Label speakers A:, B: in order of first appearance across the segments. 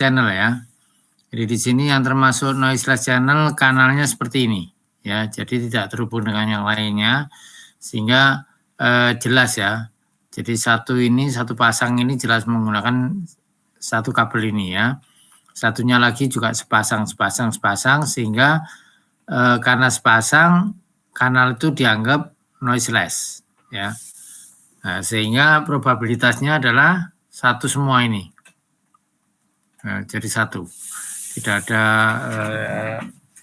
A: channel ya. Jadi di sini yang termasuk noiseless channel kanalnya seperti ini ya. Jadi tidak terhubung dengan yang lainnya sehingga jelas ya. Jadi satu pasang ini jelas menggunakan satu kabel ini ya. Satunya lagi juga sepasang sehingga karena sepasang kanal itu dianggap noiseless ya. Nah, sehingga probabilitasnya adalah satu semua ini. Nah, jadi satu. Tidak ada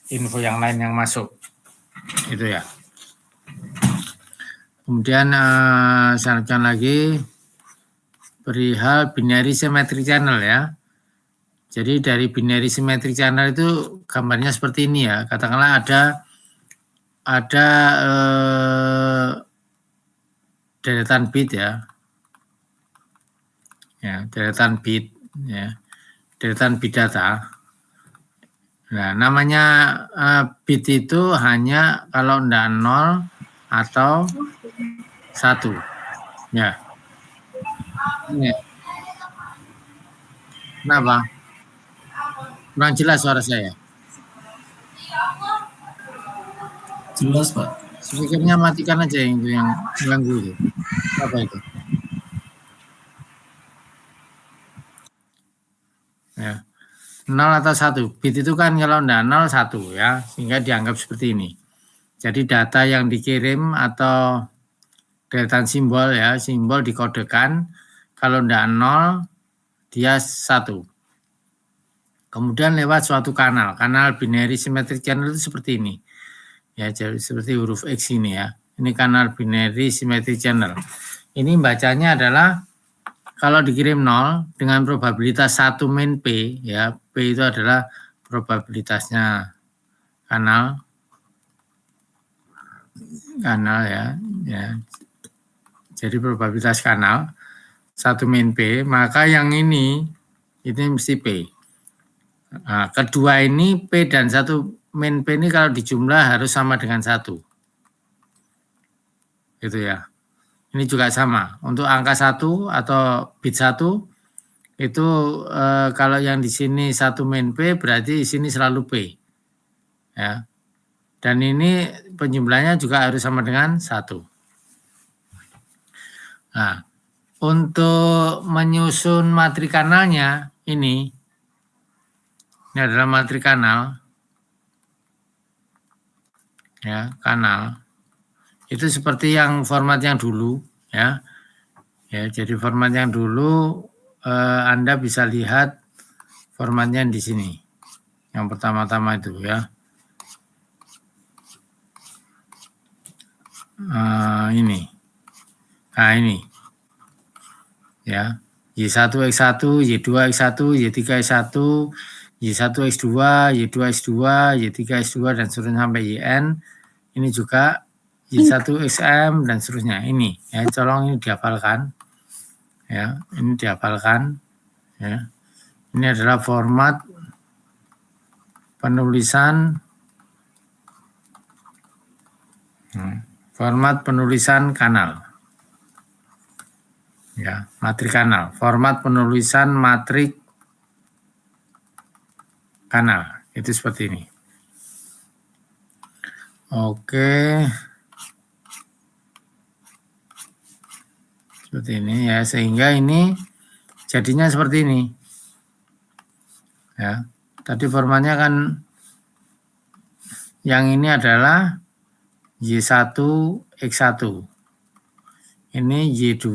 A: info yang lain yang masuk. Itu ya. Kemudian saya lanjutkan lagi perihal binary symmetric channel ya. Jadi dari binary symmetric channel itu gambarnya seperti ini ya. Katakanlah ada deretan bit ya. Ya, deretan bit ya. Deretan bit data. Nah, namanya bit itu hanya kalau enggak 0 atau 1. Ya. Ini. Kenapa? Kurang jelas suara saya.
B: Jelas, Pak.
A: Speakernya matikan aja yang ganggu itu. Apa itu? Ya. 0 atau 1. Bit itu kan kalau enggak 0, 1 ya. Sehingga dianggap seperti ini. Jadi data yang dikirim atau deretan simbol ya, simbol dikodekan. Kalau enggak 0, dia 1. Kemudian lewat suatu kanal binary symmetric channel itu seperti ini. Ya, jadi seperti huruf X ini ya. Ini kanal binary symmetric channel. Ini bacanya adalah kalau dikirim 0 dengan probabilitas 1 min P ya. P itu adalah probabilitasnya kanal ya. Jadi probabilitas kanal 1 min P, maka yang ini mesti P. Nah, kedua ini P dan 1 min P ini kalau dijumlah harus sama dengan 1. Gitu ya. Ini juga sama. Untuk angka 1 atau bit 1 itu kalau yang di sini 1 min P berarti di sini selalu P. Ya. Dan ini penjumlahnya juga harus sama dengan 1. Nah, untuk menyusun matri kanalnya ini adalah matri kanal. Ya, kanal. Itu seperti yang format yang dulu ya. Ya, jadi format yang dulu Anda bisa lihat formatnya di sini. Yang pertama-tama itu ya. Ini. Nah, ini. Ya. Y1X1, Y2X1, Y3X1, Y1X2, Y2X2, Y3X2 dan seterusnya sampai YN. Ini juga Y1XM dan seterusnya. Ini ya, tolong ini dihafalkan. Ya, ini dihafalkan. Ya. Ini adalah format penulisan kanal. Ya, matri kanal. Format penulisan matrik kanal. Itu seperti ini. Oke. Seperti ini ya, sehingga ini jadinya seperti ini. Ya. Tadi formatnya kan yang ini adalah Y1X1. Ini Y2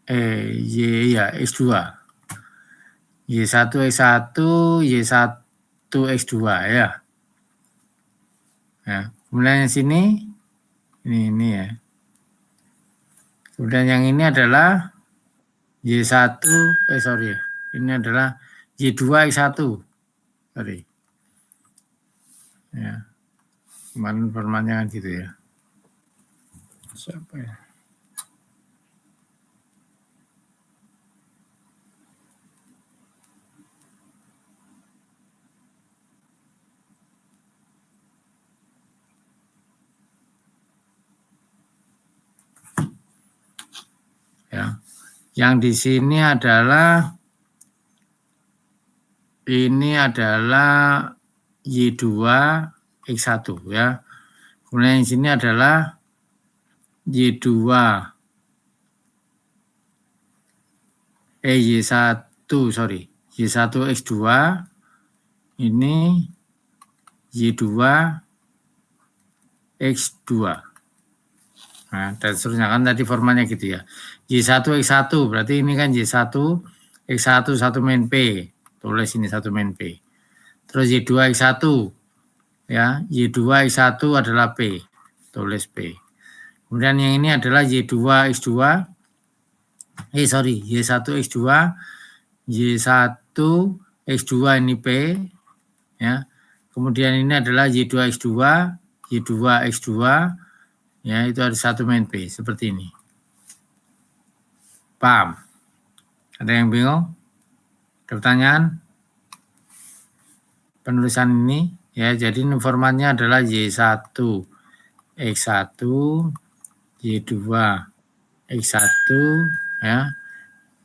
A: X2. Y1X1, Y1X2 ya. Ya. Kemudian yang sini ini ya. Kemudian yang ini adalah Y1 ini adalah Y2X1. Sorry. Ya. Kemarin formatnya kan gitu ya. Siapa ya? Ya. Yang di sini adalah ini adalah Y2 X1 ya. Kemudian yang sini adalah Y2 Y1 sorry, Y1 X2 ini Y2 X2. Nah, dan seterusnya kan tadi formatnya gitu ya. Y1 X1 berarti ini kan Y1 X1 1 min P. Tulis ini 1 min P. Terus Y2 X1 ya, Y2 X1 adalah P. Tulis P. Kemudian yang ini adalah Y2 X2 Y1 X2 Y1 X2 ini P ya. Kemudian ini adalah Y2 X2 Y2 X2 ya, itu ada 1 min P seperti ini. Paham? Ada yang bingung? Ada pertanyaan? Penulisan ini ya, jadi formatnya adalah Y1 X1 Y2 X1 ya.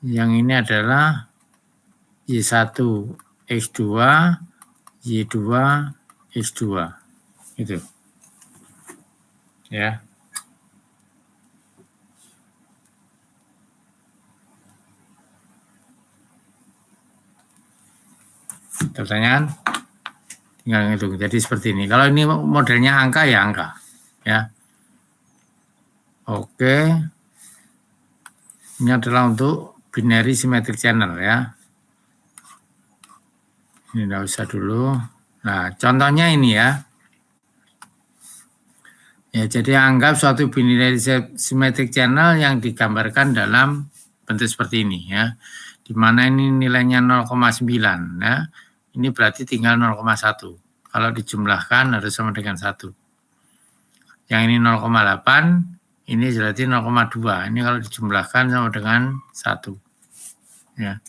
A: Yang ini adalah Y1 X2 Y2 X2 itu ya. Pertanyaan? Tinggal ngitung. Jadi seperti ini. Kalau ini modelnya angka ya angka ya. Oke. Ini adalah untuk binary symmetric channel ya. Ini enggak usah dulu. Nah, contohnya ini ya. Ya, jadi anggap suatu binary symmetric channel yang digambarkan dalam bentuk seperti ini ya. Di mana ini nilainya 0,9 ya. Ini berarti tinggal 0,1. Kalau dijumlahkan harus sama dengan 1. Yang ini 0,8, ini berarti 0,2. Ini kalau dijumlahkan sama dengan 1. Ya.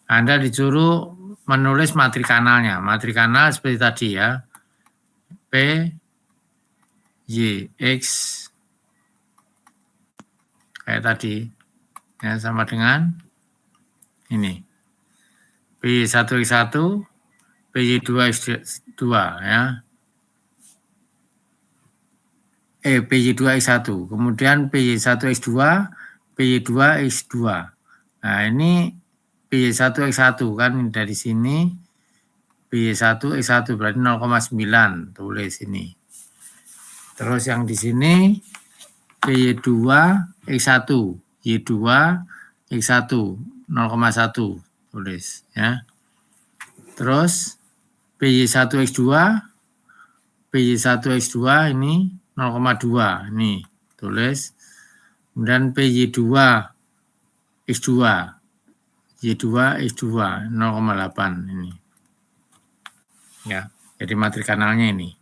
A: Anda disuruh menulis matri kanalnya. Matri kanal seperti tadi ya. P, Y, X, kayak tadi. Ya, sama dengan ini. P1 X1, PY2 X2 ya. PY2 X1, kemudian PY1 X2, PY2 X2. Nah, ini PY1 X1 kan dari sini PY1 X1 berarti 0,9 tulis ini. Terus yang di sini PY2 X1, Y2 X1 0,1 tulis ya. Terus PY1 X2 PY1 X2 ini 0,2 ini tulis. Kemudian PY2 X2 Y2 X2 0,8 ini. Ya, jadi matri kanalnya ini.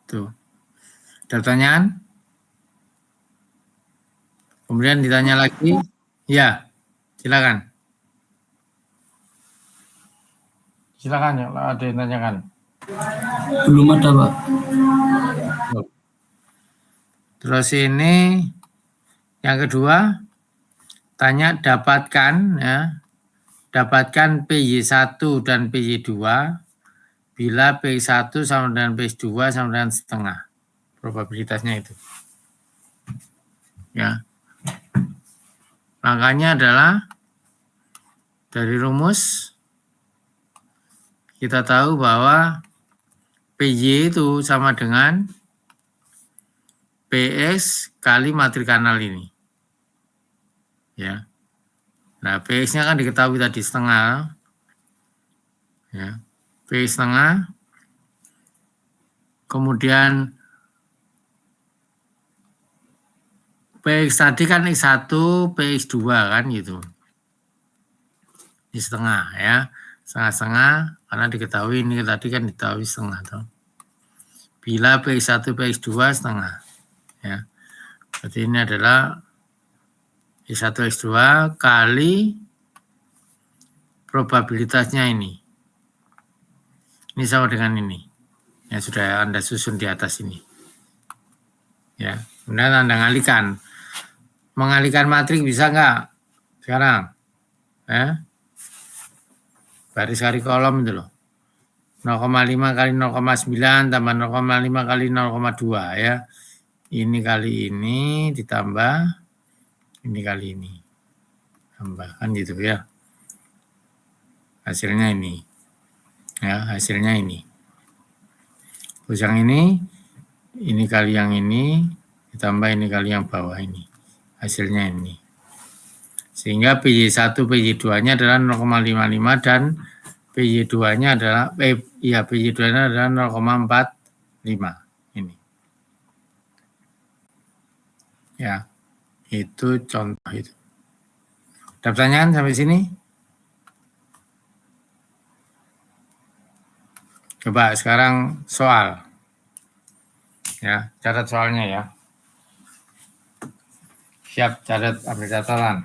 A: Tuh. Ada pertanyaan? Kemudian ditanya lagi. Ya, silakan. Silakan ya, ada yang tanyakan.
B: Belum ada, Pak.
A: Terus ini yang kedua, tanya dapatkan ya. Dapatkan PY1 dan PY2 bila PY1 sama dengan PY2 sama dengan setengah. Probabilitasnya itu. Ya. Makanya adalah dari rumus kita tahu bahwa PY itu sama dengan PX kali matri kanal ini. Ya. Nah, PX-nya kan diketahui tadi setengah. Ya. PX setengah. Kemudian PX tadi kan X1, PX2 kan gitu. Ini setengah ya. Setengah-setengah karena diketahui ini tadi kan diketahui setengah toh. Bila PX1, PX2 setengah. Ya. Berarti ini adalah X1, X2 kali probabilitasnya ini. Ini sama dengan ini. Yang sudah Anda susun di atas ini. Ya, kemudian Anda mengalihkan matrik bisa enggak? Sekarang. Ya. baris kali kolom itu loh. 0,5 kali 0,9 tambah 0,5 kali 0,2 ya. Ini kali ini ditambah ini kali ini. Tambahkan gitu ya. Hasilnya ini. Ya, hasilnya ini. Terus yang ini kali yang ini, ditambah ini kali yang bawah ini. Hasilnya ini. Sehingga PY1, PY2-nya adalah 0,55 dan PY2-nya adalah PY2-nya adalah 0,45 ini. Ya. Itu contoh itu. Ada pertanyaan sampai sini? Coba sekarang soal. Ya, catat soalnya ya. Siap, catat, ambil catatan.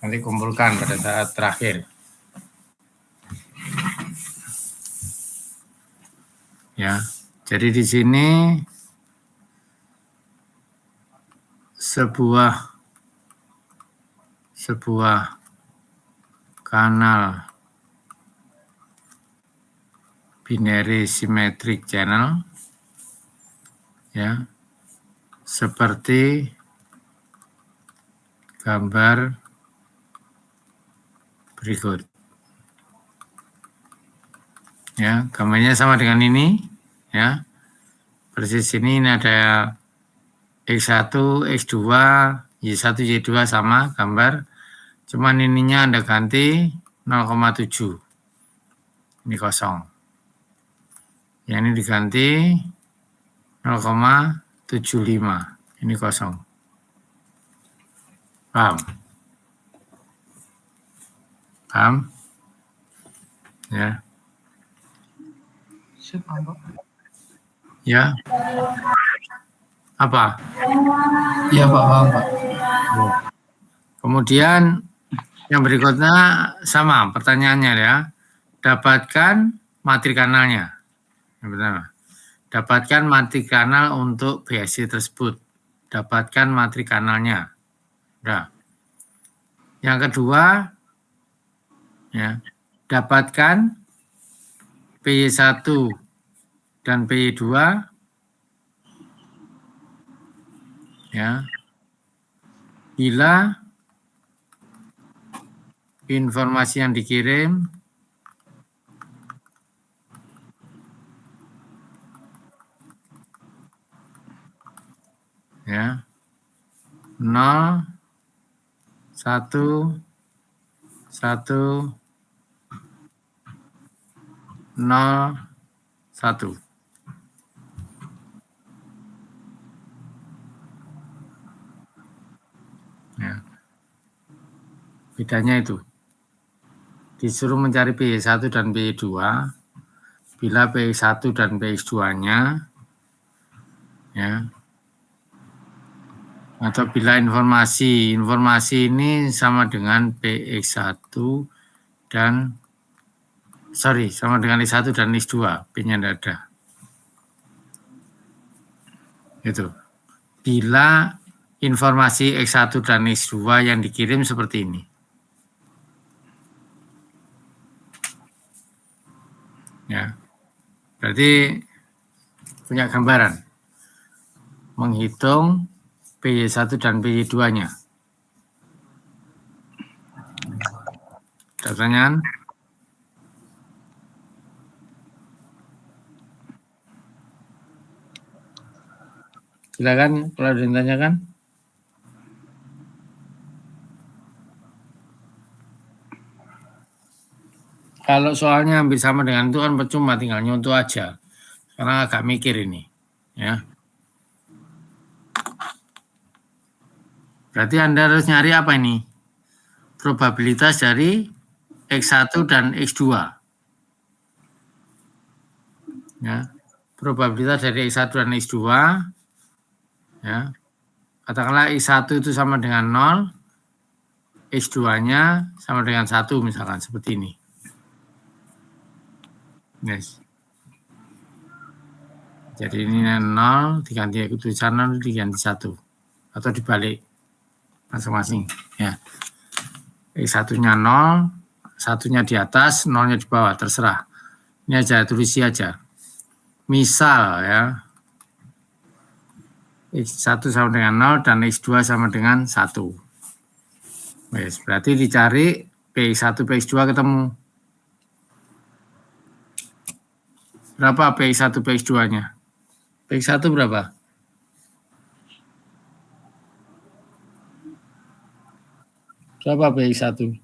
A: Nanti kumpulkan pada saat terakhir. Ya, jadi di sini sebuah kanal binary symmetric channel ya, seperti gambar berikut. Ya, gambarnya sama dengan ini ya. Persis ini ada X1, X2, Y1, Y2 sama gambar. Cuman ininya Anda ganti 0,7. Ini kosong. Yang ini diganti 0,75. Ini kosong. Paham? Paham? Ya. Ya. Apa?
B: Iya Pak, paham Pak.
A: Kemudian yang berikutnya sama pertanyaannya ya. Dapatkan matri kanalnya. Yang pertama. Dapatkan matri kanal untuk BSC tersebut. Dapatkan matri kanalnya. Udah. Yang kedua, ya, dapatkan PY1 dan PY2 ya, bila informasi yang dikirim ya 0, 1, 1, 0, 1. Ya. Bedanya itu. Disuruh mencari PY1 dan PY2. Bila PX1 dan PX2-nya ya. Atau bila informasi ini sama dengan PX1 dan sama dengan X1 dan X2, P-nya tidak ada. Itu. Bila informasi X1 dan X2 yang dikirim seperti ini. Ya. Berarti punya gambaran. Menghitung PY1 dan PY2-nya. Ada pertanyaan? Silakan kalau ada yang tanyakan. Kalau soalnya hampir sama dengan itu kan percuma, tinggal nyontoh aja. Karena agak mikir ini, ya. Berarti Anda harus nyari apa ini? Probabilitas dari X1 dan X2. Ya. Probabilitas dari X1 dan X2. Ya. Katakanlah X1 itu sama dengan 0. X2-nya sama dengan 1 misalkan, seperti ini. Yes. Jadi ini 0 diganti tulisan 0 diganti 1. Atau dibalik masing-masing ya. X1-nya 0, satunya di atas, nolnya di bawah, terserah. Ini aja, tulis aja. Misal ya, X1 sama dengan 0 dan X2 sama dengan 1. Yes, berarti dicari PX1, PX2 ketemu. Berapa PX1, PX2-nya? PX1 berapa? Berapa PX1?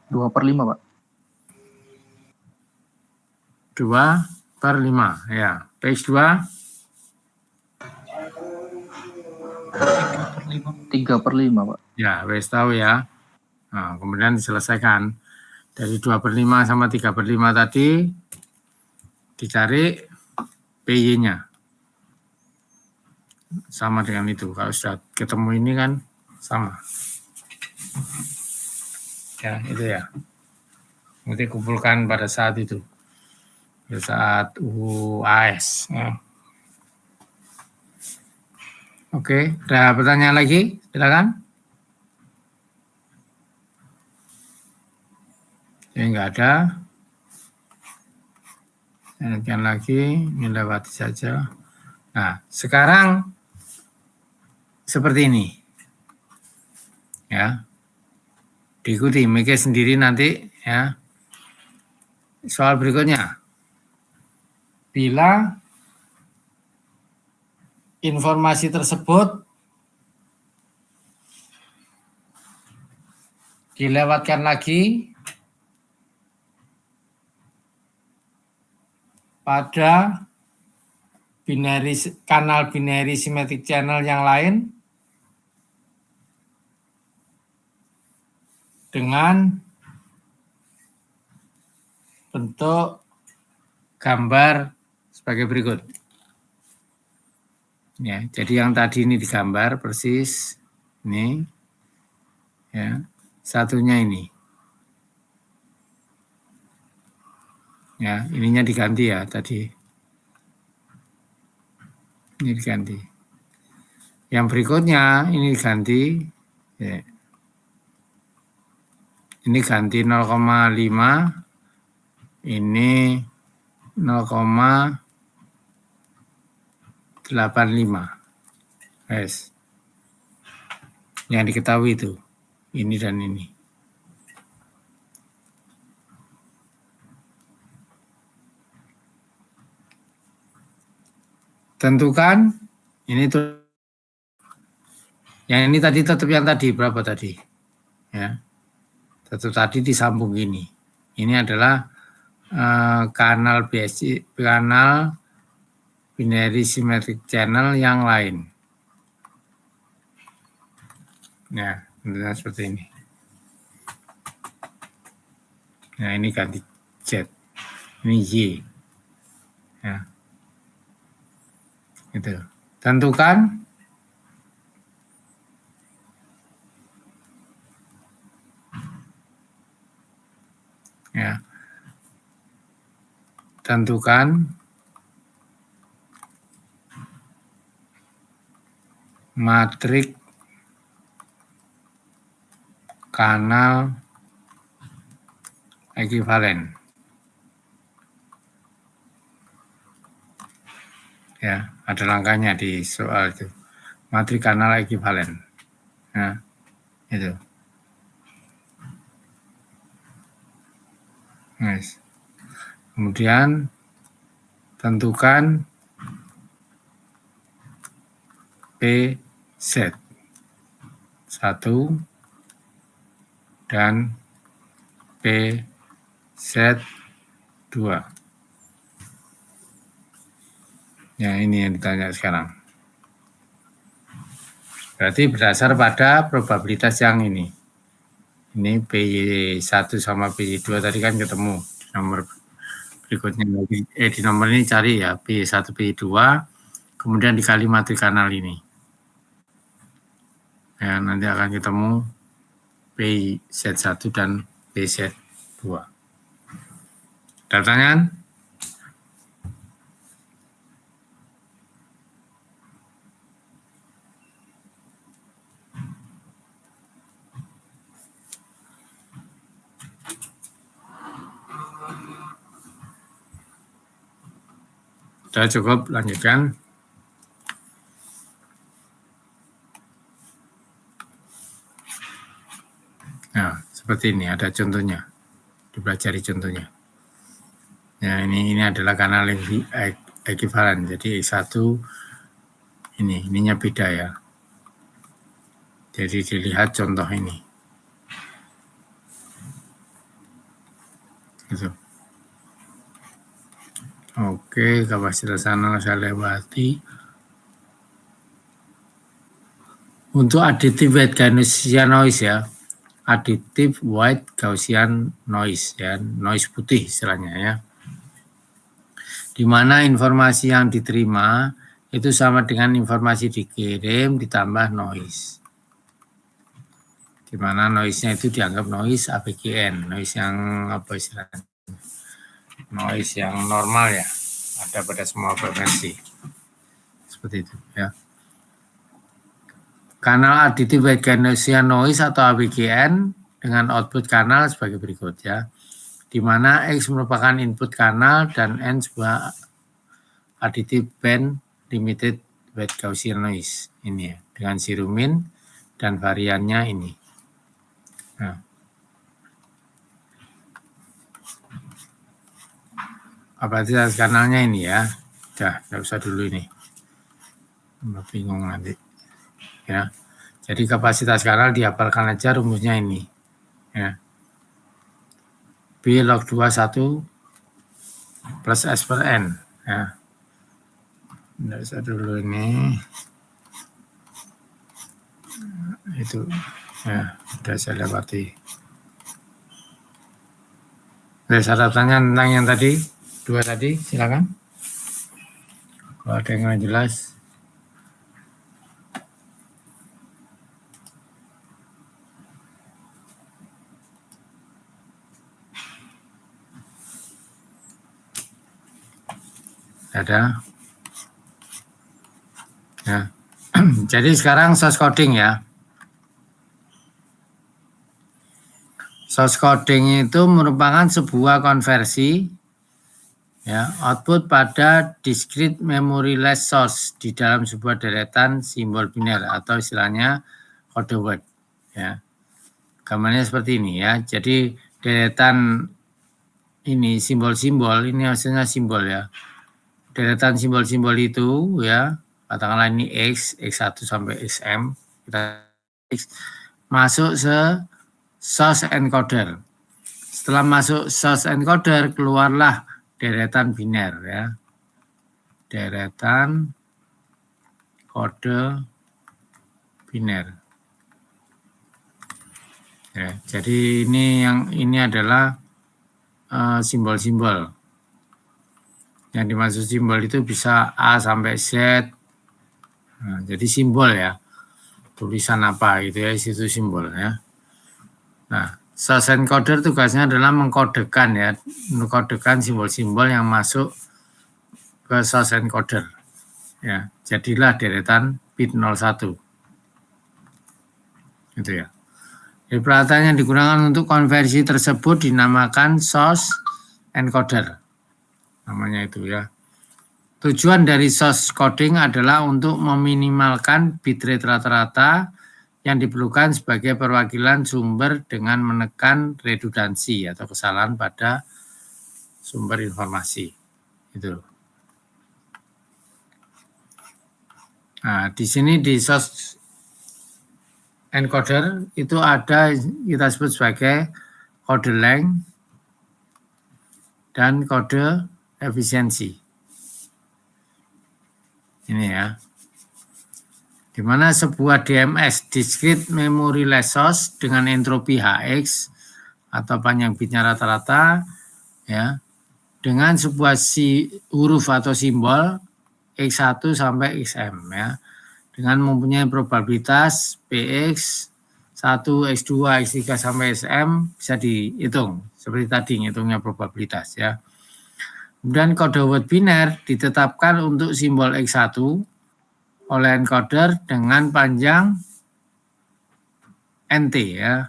B: 2/5, Pak.
A: 2/5, ya. PX2?
B: 3/5, Pak.
A: Ya, wes tahu ya. Nah, kemudian diselesaikan. Dari 2/5 sama 3/5 tadi, dicari PY-nya. Sama dengan itu. Kalau sudah ketemu ini kan sama. Ya, itu ya. Nanti kumpulkan pada saat itu. Pada saat UAS. Ya. Oke, ada pertanyaan lagi? Silakan. Ya, enggak ada. Lanjutkan lagi, ini lewati saja. Nah, sekarang seperti ini. Ya. Diikuti, mikir sendiri nanti ya. Soal berikutnya. Bila informasi tersebut dilewatkan lagi pada kanal binary symmetric channel yang lain dengan bentuk gambar sebagai berikut. Ya, jadi yang tadi ini digambar persis ini. Ya, satunya ini. Ya, ininya diganti ya tadi. Ini diganti. Yang berikutnya ini diganti. Ya. Ini ganti 0,5. Ini 0,85. Yes. Yang diketahui itu. Ini dan ini. Tentukan ini tuh. Yang ini tadi tetap yang tadi berapa tadi? Ya. Tetap tadi disambung ini. Ini adalah kanal BSI, kanal binary symmetric channel yang lain. Ya, tentunya seperti ini. Nah, ini ganti Z. Ini Y. Ya. Itu. Tentukan ya. Tentukan matrik kanal ekivalen. Ya, ada langkahnya di soal itu. Matrik kanal ekivalen. Ya, itu. Nice. Kemudian tentukan PZ 1 dan PZ 2. Ya, ini yang ditanya sekarang. Berarti berdasar pada probabilitas yang ini. Ini PY1 sama PY2 tadi kan ketemu. Nomor berikutnya di nomor ini cari ya PY1, PY2, kemudian dikali matrik kanal ini. Ya, nanti akan ketemu PZ1 dan PZ2. Ada pertanyaan? Sudah cukup, lanjutkan. Nah, seperti ini ada contohnya. Dipelajari contohnya. Ya, ini adalah kanal ekivalen. Jadi X1 ininya beda ya. Jadi dilihat contoh ini. Gitu. Oke, kapasitas kanal saya lewati. Untuk additive white Gaussian noise ya. Additive white Gaussian noise ya, noise putih istilahnya ya. Di mana informasi yang diterima itu sama dengan informasi dikirim ditambah noise. Di mana noise-nya itu dianggap noise ABGN, noise yang apa istilahnya? Noise yang normal ya, ada pada semua frekuensi. Seperti itu ya. Kanal additive white Gaussian noise atau ABGN dengan output kanal sebagai berikut ya. Di mana X merupakan input kanal dan N sebuah additive band limited white Gaussian noise ini ya, dengan sirumin dan variannya ini. Nah. Kapasitas kanalnya ini ya. Udah, nggak usah dulu ini. Bingung nanti. Ya. Jadi kapasitas kanal dihafalkan aja rumusnya ini. Ya. B log 21 plus S per N. Ya. Nggak usah dulu ini. Itu ya, sudah saya lewati. Ada syaratannya tentang yang tadi, dua tadi, silakan. Kalau ada yang nggak jelas. Ada. Ya. Jadi sekarang source coding ya. Source coding itu merupakan sebuah konversi ya, output pada discrete memoryless source di dalam sebuah deretan simbol biner atau istilahnya kode word ya. Gambarnya seperti ini ya. Jadi deretan ini simbol-simbol, ini hasilnya simbol ya. Deretan simbol-simbol itu ya, katakanlah ini X, X1 sampai XM, kita X, masuk source encoder. Setelah masuk source encoder, keluarlah deretan biner ya. Deretan kode biner. Ya, jadi ini adalah simbol-simbol. Yang dimaksud simbol itu bisa A sampai Z. Nah, jadi simbol ya. Tulisan apa gitu ya, itu simbol ya. Nah, source encoder tugasnya adalah mengkodekan ya, mengkodekan simbol-simbol yang masuk ke source encoder. Ya, jadilah deretan bit 01. Gitu ya. Jadi peralatan yang digunakan untuk konversi tersebut dinamakan source encoder. Namanya itu ya. Tujuan dari source coding adalah untuk meminimalkan bitrate rata-rata yang diperlukan sebagai perwakilan sumber dengan menekan redundansi atau kesalahan pada sumber informasi. Itu. Nah, di sini di source encoder itu ada kita sebut sebagai kode length dan kode efisiensi. Ini ya. Di mana sebuah DMS discrete memoryless source dengan entropi Hx atau panjang bitnya rata-rata ya, dengan sebuah huruf atau simbol X1 sampai XM ya, dengan mempunyai probabilitas Px 1, X2, X3 sampai Sm bisa dihitung seperti tadi ngitungnya probabilitas ya. Kemudian kode word biner ditetapkan untuk simbol X1 oleh encoder dengan panjang NT ya,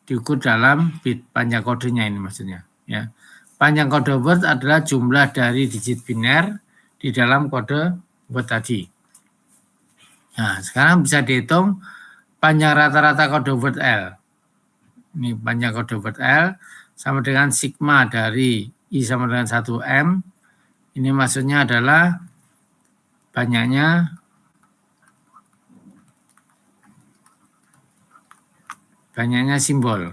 A: diukur dalam bit panjang kodenya ini maksudnya ya. Panjang kode word adalah jumlah dari digit biner di dalam kode word tadi. Nah, sekarang bisa dihitung panjang rata-rata kode word L. Ini panjang kode word L sama dengan sigma dari I sama dengan 1M. Ini maksudnya adalah banyaknya simbol,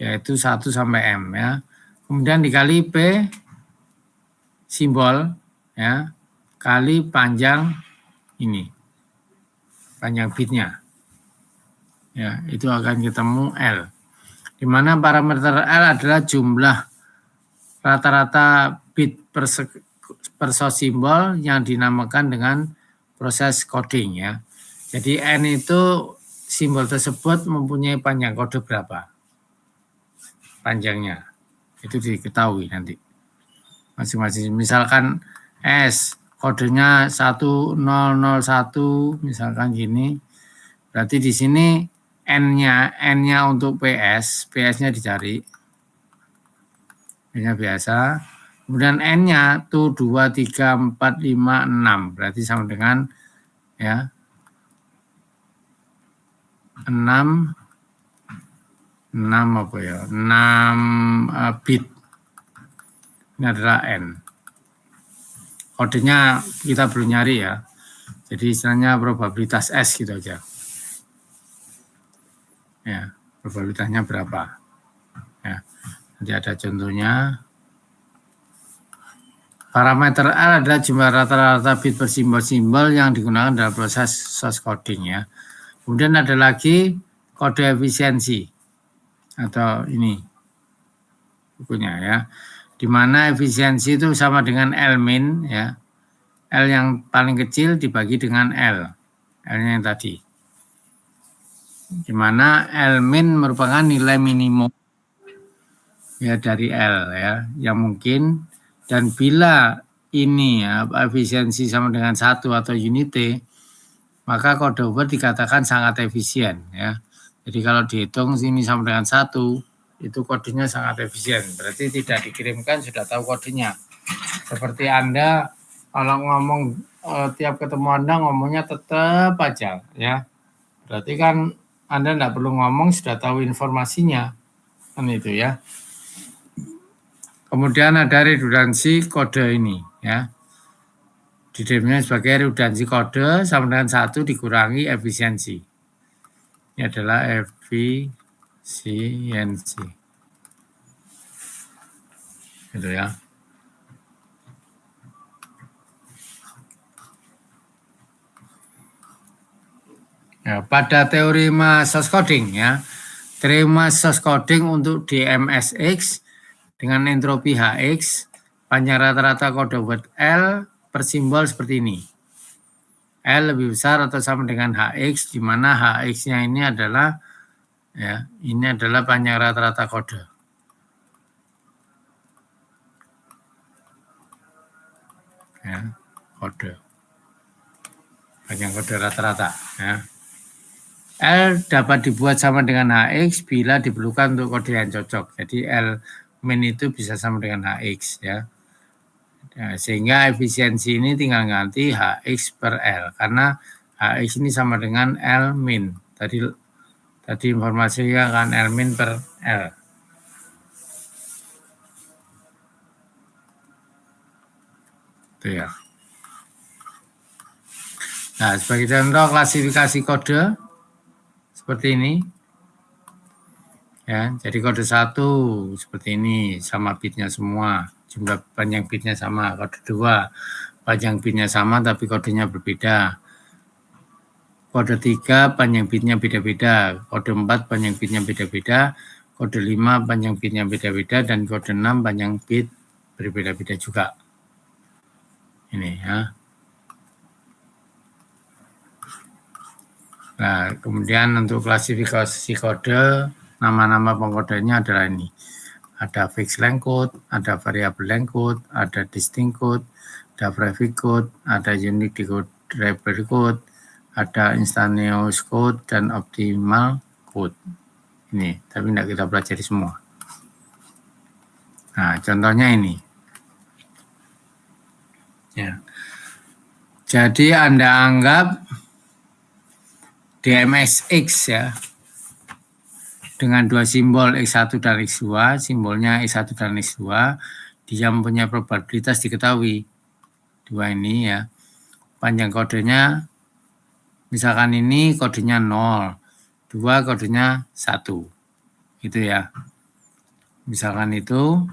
A: yaitu 1 sampai M ya. Kemudian dikali P simbol ya, kali panjang ini, panjang bitnya. Ya, itu akan ketemu L. Di mana parameter L adalah jumlah rata-rata bit per source simbol yang dinamakan dengan proses coding ya. Jadi N itu simbol tersebut mempunyai panjang kode berapa? Panjangnya. Itu diketahui nanti. Masing-masing. Misalkan S kodenya 1001 misalkan gini. Berarti di sini N-nya untuk PS-nya dicari. N-nya biasa. Kemudian N-nya tuh 2, 3, 4, 5, 6. Berarti sama dengan ya 6 apa ya? 6 bit. Ini adalah N. Kodenya kita belum nyari ya. Jadi istilahnya probabilitas S gitu aja. Ya, probabilitasnya berapa? Ya. Nanti ada contohnya. Parameter L adalah jumlah rata-rata bit per simbol-simbol yang digunakan dalam proses source coding ya. Kemudian ada lagi kode efisiensi atau ini bukunya ya. Di mana efisiensi itu sama dengan L min ya. L yang paling kecil dibagi dengan L. L-nya yang tadi. Di mana L min merupakan nilai minimum ya dari L ya yang mungkin, dan bila ini ya efisiensi sama dengan 1 atau unity, maka kode word dikatakan sangat efisien ya. Jadi kalau dihitung sini sama dengan 1, itu kodenya sangat efisien. Berarti tidak dikirimkan sudah tahu kodenya. Seperti Anda kalau ngomong tiap ketemu Anda ngomongnya tetap aja ya. Berarti kan Anda tidak perlu ngomong sudah tahu informasinya. Kan itu ya. Kemudian ada redundansi kode ini ya. Didefinisikan sebagai redundansi kode sama dengan 1 dikurangi efisiensi. Ini adalah efisiensi. Gitu ya. Ya, pada teorema source coding ya. Teorema source coding untuk DMSX dengan entropi HX, panjang rata-rata kode word L per simbol seperti ini. L lebih besar atau sama dengan HX, di mana HX-nya ini adalah ya, ini adalah panjang rata-rata kode. Ya, kode. Panjang kode rata-rata ya. L dapat dibuat sama dengan HX bila diperlukan untuk kode yang cocok. Jadi L min itu bisa sama dengan HX ya. Ya, sehingga efisiensi ini tinggal ganti HX per L karena HX ini sama dengan L min. Tadi informasinya kan L min per L. Itu ya. Nah, sebagai contoh klasifikasi kode seperti ini. Ya, jadi kode 1 seperti ini sama bitnya semua, jumlah panjang bitnya sama. Kode 2 panjang bitnya sama tapi kodenya berbeda. Kode 3 panjang bitnya beda-beda, kode 4 panjang bitnya beda-beda, kode 5 panjang bitnya beda-beda, dan kode 6 panjang bit berbeda-beda juga. Ini ya. Nah, kemudian untuk klasifikasi kode, nama-nama pengkodenya adalah ini. Ada fixed length code, ada variable length code, ada distinct code, ada prefix code, ada unique decodable code, ada instantaneous code, dan optimal code. Ini, tapi tidak kita pelajari semua. Nah, contohnya ini. Ya. Jadi Anda anggap DMSX ya, dengan dua simbol X1 dan X2, simbolnya X1 dan X2, dia mempunyai probabilitas diketahui. Dua ini ya, panjang kodenya, misalkan ini kodenya 0, 2 kodenya 1, gitu ya. Misalkan itu,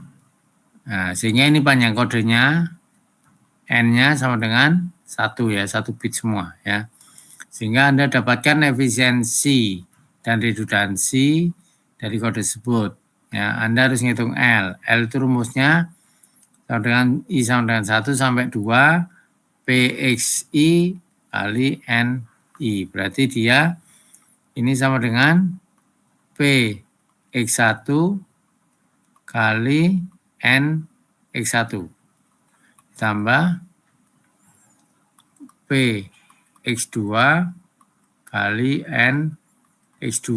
A: nah, sehingga ini panjang kodenya, N-nya sama dengan 1 ya, 1 bit semua ya. Sehingga Anda dapatkan efisiensi dan redundansi dari kode tersebut. Ya, Anda harus ngitung L. L itu rumusnya sama dengan I sama dengan 1 sampai 2 PXI kali NI. Berarti dia ini sama dengan PX1 kali NX1 tambah PX2 kali NX2.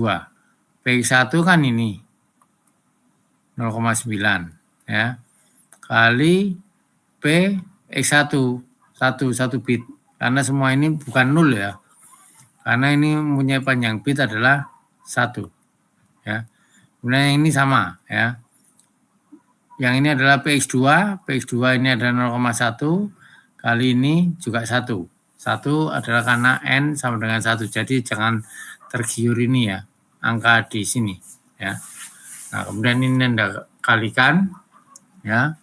A: PX1 kan ini 0,9 ya, kali PX1 1 bit, karena semua ini bukan 0 ya, karena ini punya panjang bit adalah 1 ya. Kemudian ini sama ya, yang ini adalah PX2, PX2 ini adalah 0,1 kali ini juga 1 adalah karena N sama dengan 1, jadi jangan tergiur ini ya, angka di sini ya. Nah, kemudian ini Anda kalikan ya,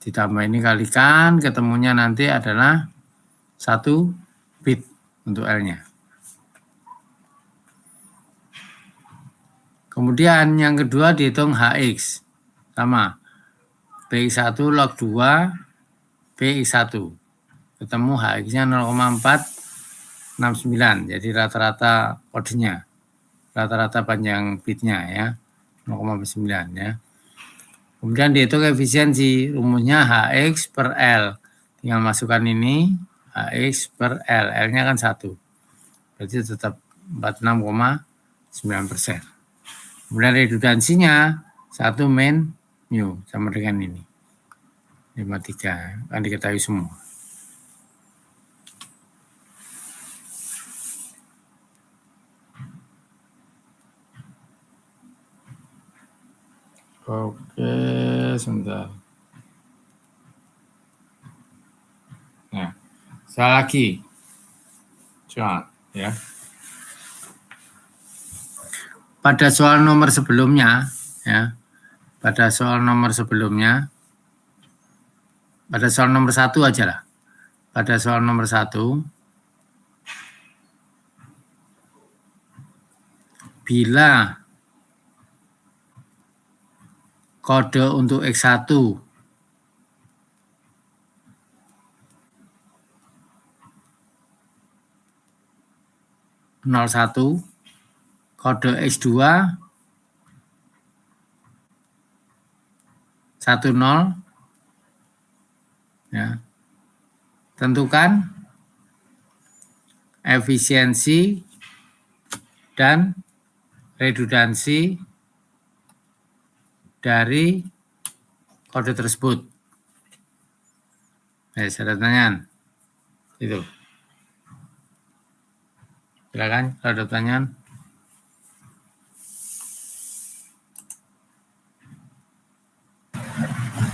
A: ditambah ini kalikan, ketemunya nanti adalah 1 bit untuk L-nya. Kemudian yang kedua dihitung HX, sama PX1 log 2 PX1, ketemu HX-nya 0,469, jadi rata-rata kodenya, rata-rata panjang bitnya ya, 0,9 ya. Kemudian dihitung efisiensi, rumusnya HX per L, tinggal masukkan ini HX per L, L-nya kan 1, berarti tetap 46,9%. Kemudian redundansinya 1 min mu sama dengan ini 53, kan diketahui semua. Oke, sebentar. Nah, sekali lagi, coba ya. Pada soal nomor sebelumnya, ya, pada soal nomor 1 aja lah. Pada soal nomor 1, bila kode untuk X1 01, kode X2 10 ya. Tentukan efisiensi dan redundansi dari kode tersebut. Ada pertanyaan? Itu. Silakan kalau ada pertanyaan.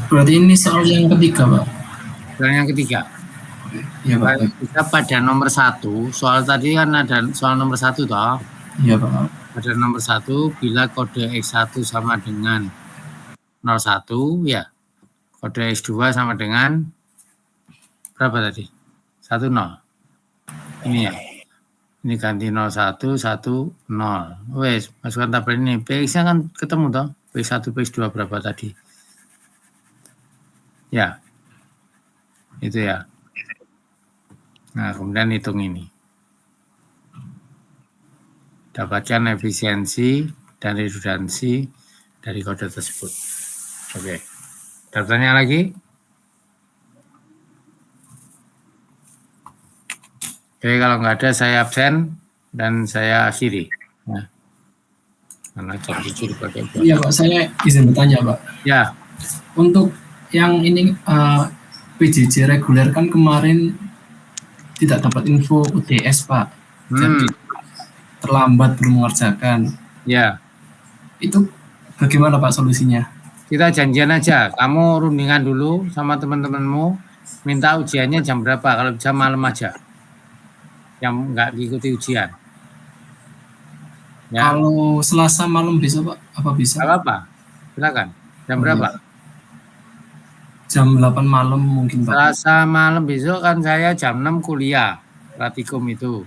C: Berarti ini soal yang ketiga, Pak.
A: Soal yang ketiga.
C: Iya, Pak.
A: Kita pada nomor 1, soal tadi kan ada soal nomor 1 toh.
C: Iya, Pak.
A: Pada nomor 1, bila kode X1 sama dengan 01 ya, kode X2 sama dengan berapa tadi? 10. Ini ya. Ini ganti 01, 10. Wes, masukkan tabel ini. PX-nya kan ketemu toh. PX1, PX2 berapa tadi? Ya. Itu ya. Nah, kemudian hitung ini. Dapatkan efisiensi dan redundansi dari kode tersebut. Oke. Ada pertanyaan lagi? Oke, kalau nggak ada saya absen dan saya akhiri. Nah, karena jam 7 dipakai.
C: Iya, Pak. Saya izin bertanya, Pak.
A: Ya.
C: Untuk yang ini PJJ reguler kan kemarin tidak dapat info UTS Pak. Jadi terlambat belum mengerjakan.
A: Ya,
C: Itu bagaimana Pak solusinya?
A: kita janjian aja. Kamu rundingan dulu sama teman-temanmu. Minta ujiannya jam berapa? Kalau jam malam aja. Yang nggak diikuti ujian. Ya,
C: Kalau Selasa malam besok Pak, apa bisa?
A: nggak apa-apa. Silakan. Jam berapa?
C: Jam 8 malam mungkin Pak.
A: Selasa malam besok kan saya jam 6 kuliah. Pratikum itu.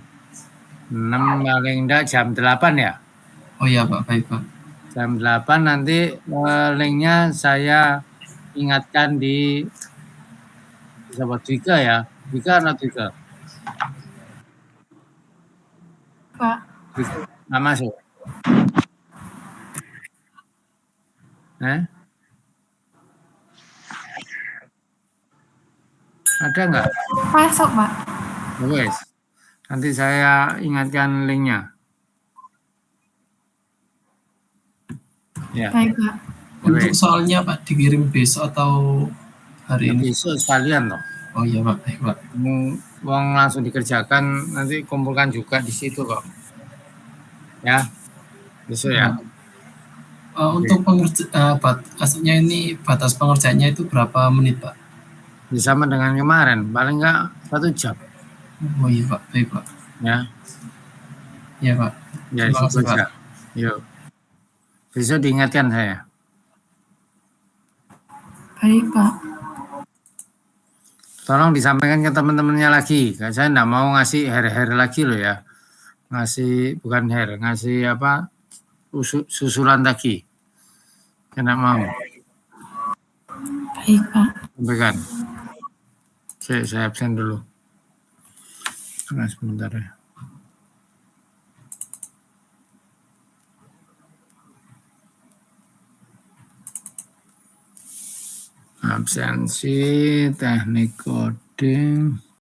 A: 6 paling enggak jam 8 ya.
C: Oh iya Pak, baik Pak.
A: Jam 8 nanti linknya saya ingatkan di Sobat Dika ya. Dika atau Dika?
D: Pak.
A: Dika nggak masuk. Ada nggak?
D: Masuk, Pak.
A: Wes. Nanti saya ingatkan linknya. Ya.
D: Baik, Pak.
C: Untuk soalnya Pak dikirim besok atau hari ini?
A: Besok sekalian loh.
C: Oh iya Pak, baik Pak.
A: Uang langsung dikerjakan, nanti kumpulkan juga di situ kok. Ya, besok ya.
C: Untuk maksudnya ini batas pengerjaannya itu berapa menit Pak?
A: Sama dengan kemarin, paling enggak 1 jam.
C: Oh iya Pak, baik Pak.
A: Ya.
C: Iya Pak.
A: Ya,
C: Terima kasih, Pak.
A: Yuk. Besok diingatkan saya.
D: Baik, Pak.
A: Tolong disampaikan ke teman-temannya lagi. Saya enggak mau ngasih hair lagi loh ya. Bukan hair, ngasih apa? Susulan lagi. Saya enggak mau.
D: Baik, Pak.
A: Sampaikan. Saya absen dulu. Nah, sebentar ya. Absensi teknik coding.